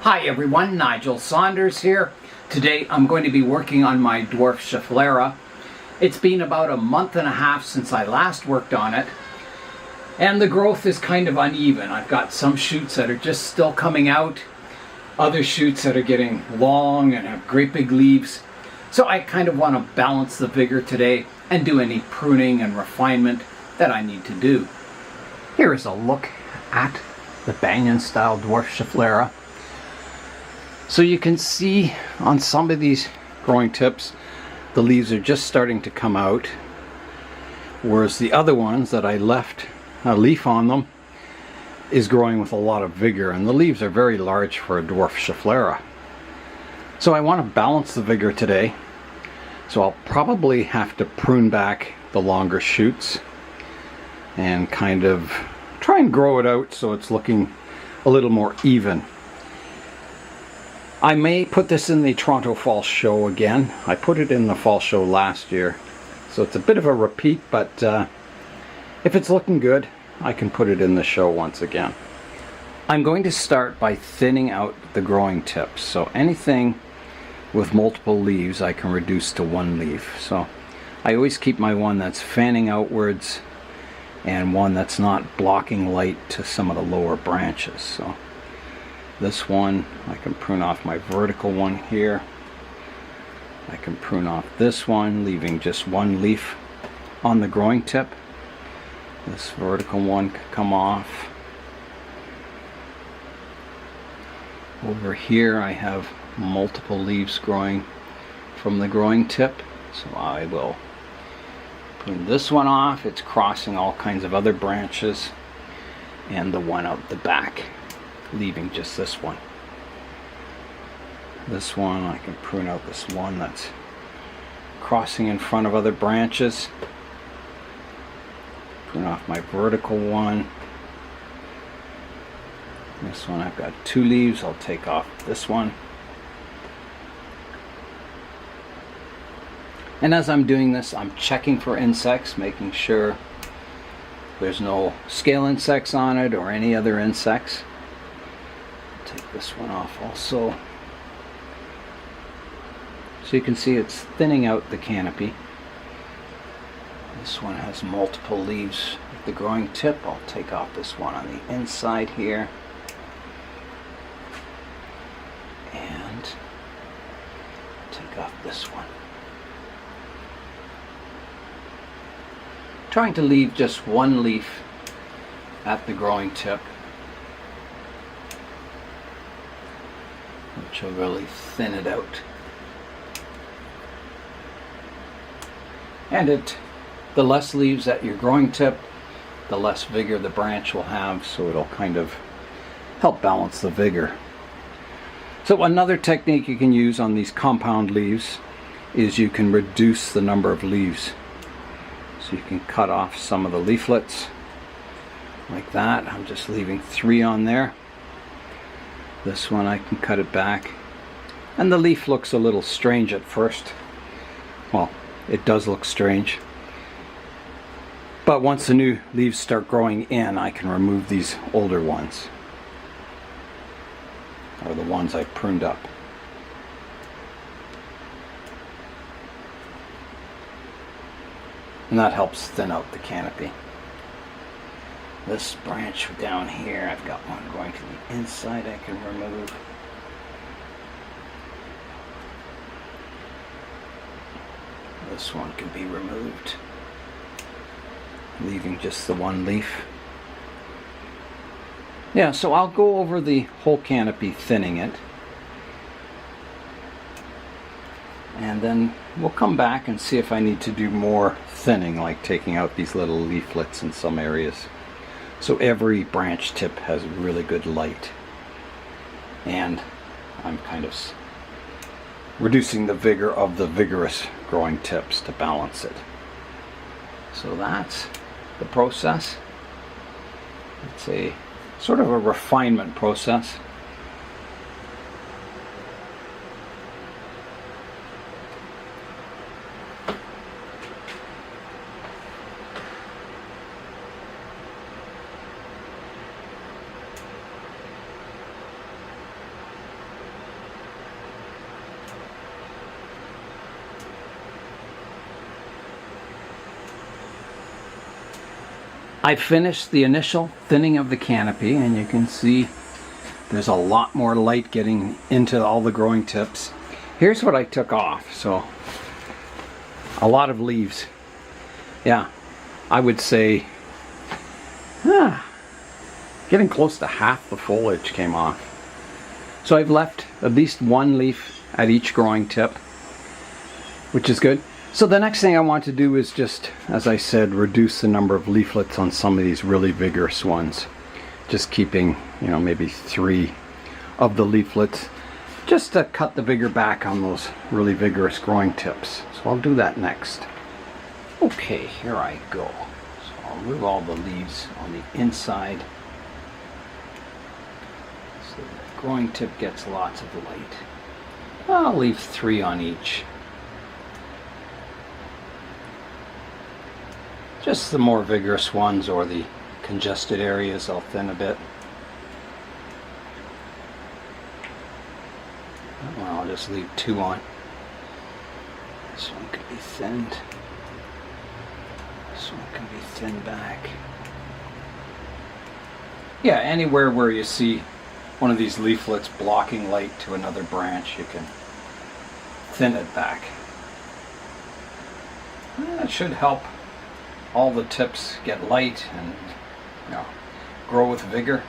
Hi everyone, Nigel Saunders here. Today I'm going to be working on my Dwarf Schefflera. It's been about a month and a half since I last worked on it, and the growth is kind of uneven. I've got some shoots that are just still coming out, other shoots that are getting long and have great big leaves. So I kind of want to balance the vigor today and do any pruning and refinement that I need to do. Here is a look at the Banyan Style Dwarf Schefflera. So you can see on some of these growing tips, the leaves are just starting to come out, whereas the other ones that I left a leaf on them is growing with a lot of vigor, and the leaves are very large for a Dwarf Schefflera. So I want to balance the vigor today, so I'll probably have to prune back the longer shoots and kind of try and grow it out so it's looking a little more even. I may put this in the Toronto Fall Show again. I put it in the Fall Show last year, so it's a bit of a repeat, but if it's looking good, I can put it in the show once again. I'm going to start by thinning out the growing tips, so anything with multiple leaves I can reduce to one leaf. So I always keep my one that's fanning outwards and one that's not blocking light to some of the lower branches. So this one, I can prune off my vertical one here. I can prune off this one, leaving just one leaf on the growing tip. This vertical one could come off. Over here I have multiple leaves growing from the growing tip, so I will prune this one off. It's crossing all kinds of other branches, and the one out the back, leaving just this one. This one, I can prune out this one that's crossing in front of other branches. Prune off my vertical one. This one, I've got two leaves. I'll take off this one. And as I'm doing this, I'm checking for insects, making sure there's no scale insects on it or any other insects. Take this one off also. So you can see it's thinning out the canopy. This one has multiple leaves at the growing tip. I'll take off this one on the inside here. And take off this one. Trying to leave just one leaf at the growing tip, which will really thin it out. And the less leaves at your growing tip, the less vigor the branch will have, so it'll kind of help balance the vigor. So another technique you can use on these compound leaves is you can reduce the number of leaves. So you can cut off some of the leaflets like that. I'm just leaving 3 on there. This one I can cut it back, and the leaf looks a little strange at first. Well, it does look strange, but once the new leaves start growing in, I can remove these older ones, or the ones I pruned up. And that helps thin out the canopy. This branch down here, I've got one going to the inside I can remove. This one can be removed, leaving just the one leaf. Yeah, so I'll go over the whole canopy, thinning it. And then we'll come back and see if I need to do more thinning, like taking out these little leaflets in some areas. So every branch tip has really good light. And I'm kind of reducing the vigor of the vigorous growing tips to balance it. So that's the process. It's a sort of a refinement process. I finished the initial thinning of the canopy, and you can see there's a lot more light getting into all the growing tips. Here's what I took off. So a lot of leaves. Yeah, I would say getting close to half the foliage came off. So I've left at least one leaf at each growing tip, which is good. So the next thing I want to do is just, as I said, reduce the number of leaflets on some of these really vigorous ones. Just keeping, maybe 3 of the leaflets, just to cut the vigor back on those really vigorous growing tips. So I'll do that next. Okay, here I go. So I'll remove all the leaves on the inside, so the growing tip gets lots of light. I'll leave 3 on each. Just the more vigorous ones or the congested areas I'll thin a bit. Well, I'll just leave 2 on. This one could be thinned. This one can be thinned back. Yeah, anywhere where you see one of these leaflets blocking light to another branch, you can thin it back. And that should help all the tips get light and grow with vigor.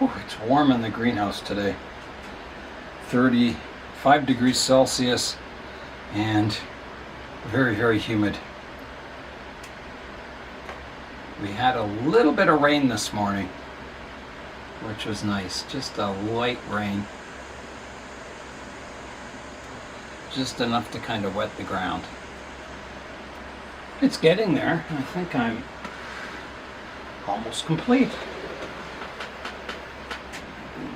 Ooh, it's warm in the greenhouse today. 35 degrees Celsius and very, very humid. We had a little bit of rain this morning, which was nice. Just a light rain. Just enough to kind of wet the ground. It's getting there. I think I'm almost complete.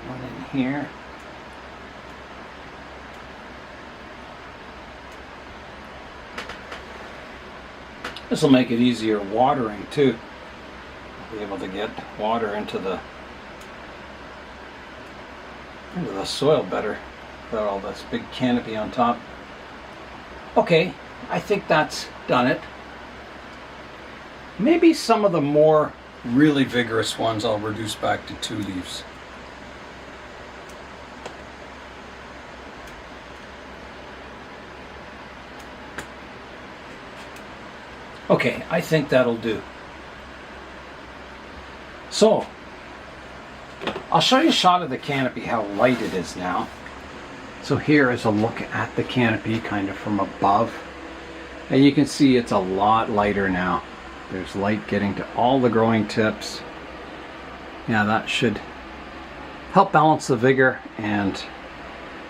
One in here. This will make it easier watering too. I'll be able to get water into the soil better without all this big canopy on top. Okay, I think that's done it. Maybe some of the more really vigorous ones I'll reduce back to 2 leaves. Okay, I think that'll do. So, I'll show you a shot of the canopy, how light it is now. So here is a look at the canopy kind of from above. And you can see it's a lot lighter now. There's light getting to all the growing tips. Yeah, that should help balance the vigor and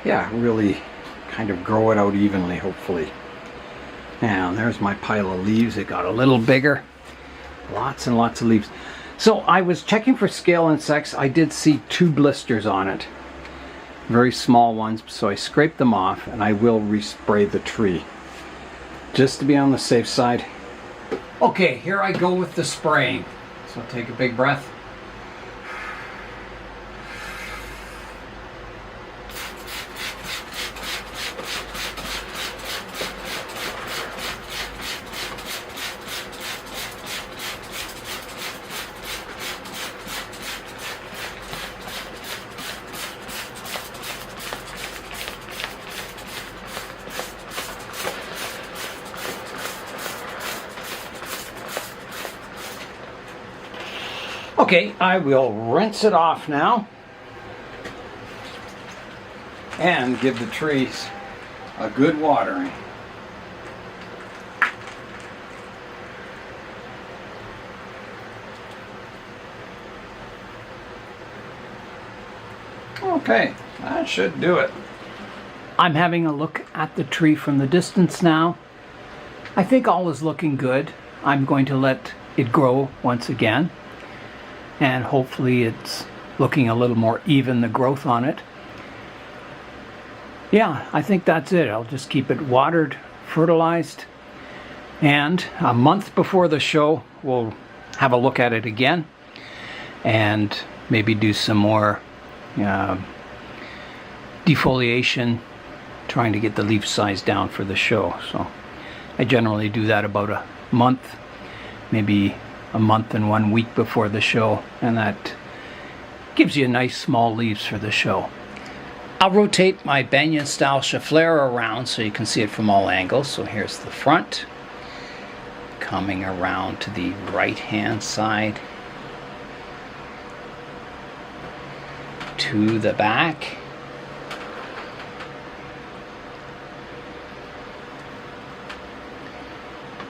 really kind of grow it out evenly, hopefully. And there's my pile of leaves. It got a little bigger. Lots and lots of leaves. So I was checking for scale insects. I did see 2 blisters on it. Very small ones. So I scraped them off and I will respray the tree, just to be on the safe side. Okay, here I go with the spraying. So take a big breath. Okay, I will rinse it off now and give the trees a good watering. Okay, that should do it. I'm having a look at the tree from the distance now. I think all is looking good. I'm going to let it grow once again. And hopefully it's looking a little more even, the growth on it. Yeah, I think that's it. I'll just keep it watered, fertilized, and a month before the show we'll have a look at it again and maybe do some more defoliation, trying to get the leaf size down for the show. So I generally do that about a month maybe a month and 1 week before the show, and that gives you nice small leaves for the show. I'll rotate my Banyan Style Schefflera around so you can see it from all angles. So here's the front, coming around to the right hand side, to the back,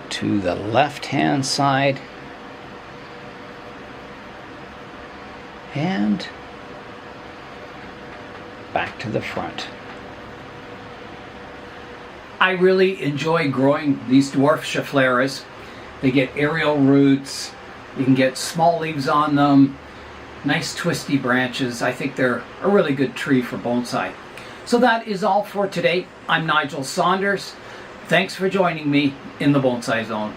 to the left hand side, and back to the front. I really enjoy growing these dwarf Scheffleras. They get aerial roots, you can get small leaves on them, nice twisty branches. I think they're a really good tree for bonsai. So that is all for today. I'm Nigel Saunders. Thanks for joining me in the Bonsai Zone.